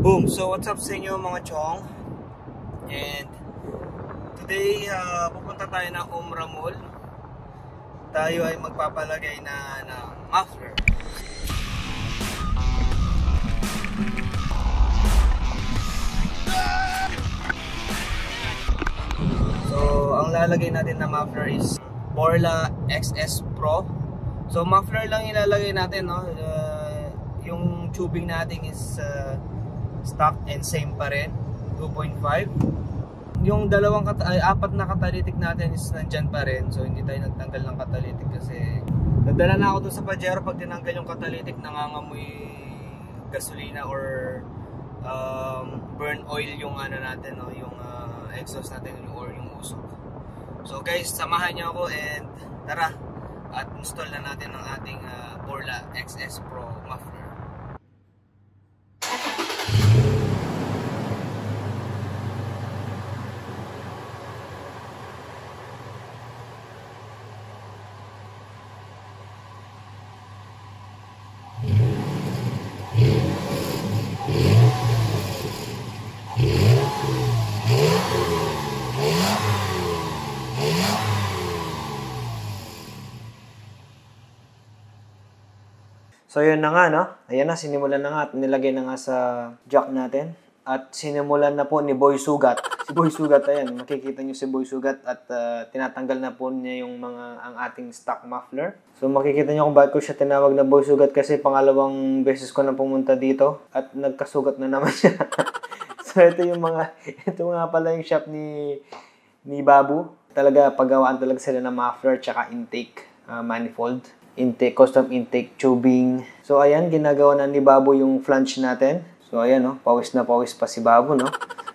Boom! So what's up sa inyo mga chong? And today pupunta tayo ng Umrah Mall. Tayo ay magpapalagay na ng muffler. So ang lalagay natin na muffler is Borla XS Pro. So muffler lang ilalagay natin, no? Yung tubing natin is stock and same pa rin, 2.5. Yung apat na catalytic natin is nandyan pa rin. So hindi tayo nagtanggal ng catalytic kasi nagdala na ako dun sa Pajero. Pag tinanggal yung catalytic, nangangamoy gasolina or burn oil yung ano natin, no? Yung exhaust natin or yung usok. So guys, samahan niyo ako and tara at install na natin ang ating Borla XS Pro muffler. So yun na nga, no? Ayan na, sinimulan na nga at nilagay na nga sa jack natin. At sinimulan na po ni Boy Sugat. Si Boy Sugat, ayan, makikita nyo si Boy Sugat at tinatanggal na po niya yung ang ating stock muffler. So makikita nyo kung bakit ko siya tinawag na Boy Sugat kasi pangalawang beses ko na pumunta dito at nagkasugat na naman siya. So ito nga pala yung shop ni Babu. Talaga paggawaan talaga sila ng muffler tsaka intake manifold. Intake, custom intake tubing. So ayan, ginagawa na ni Babu yung flange natin. So ayan, no, pawis na pawis pa si Babu, no.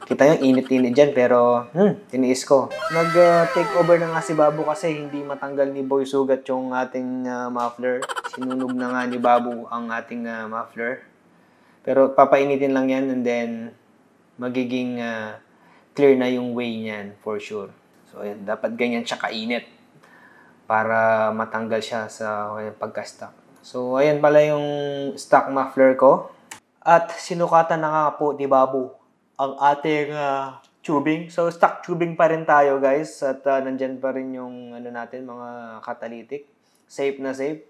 Kita nyo, init-init dyan, pero tiniis ko. Nag-take over na nga si Babu kasi hindi matanggal ni Boy Sugat yung ating muffler. Sinunog na nga ni Babu ang ating muffler. Pero papainitin lang yan and then magiging clear na yung way niyan for sure. So ayan, dapat ganyan siya kainit para matanggal siya sa pagka-stock. So, ayan pala yung stock muffler ko. At sinukatan na nga po ni Babu ang ating tubing. So, stock tubing pa rin tayo, guys. At nandyan pa rin yung natin, mga catalytic. Safe na safe.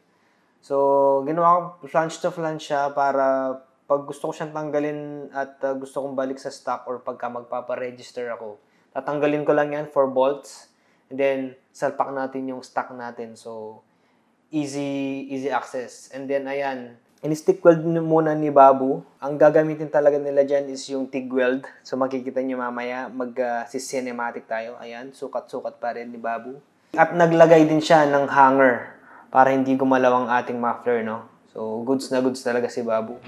So, ginawa ko flange to flange siya para pag gusto ko siyang tanggalin at gusto kong balik sa stock or pagka magpaparegister ako, tatanggalin ko lang yan for bolts. And then, salpak natin yung stock natin. So, easy access. And then, ayan, in-stick weld muna ni Babu. Ang gagamitin talaga nila dyan is yung TIG weld. So, makikita nyo mamaya, mag-cinematic tayo. Ayan, sukat-sukat pa rin ni Babu. At naglagay din siya ng hanger para hindi gumalaw ang ating muffler, no? So, goods na goods talaga si Babu.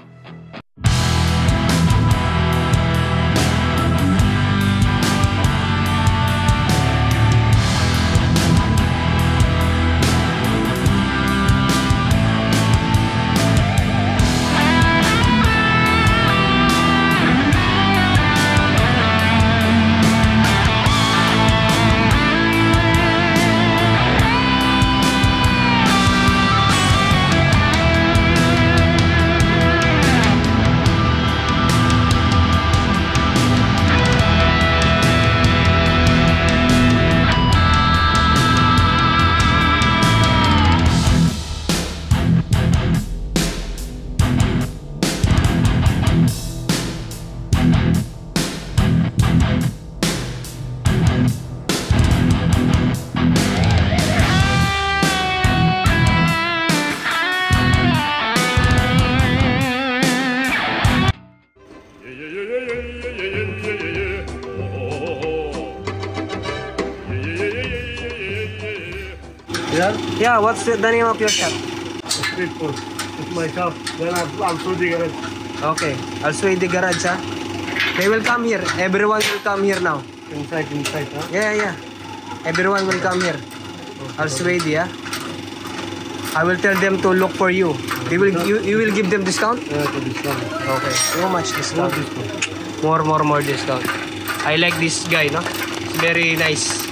Yeah, what's the name of your shop? Street food. It's my shop. Then also the garage. Okay, also in the garage, huh? They will come here. Everyone will come here now. Inside, huh? Yeah. Everyone will come here. Also, yeah. I will tell them to look for you. You will give them discount? Yeah, discount. Okay. How much discount? More discount. More discount. I like this guy, no? It's very nice.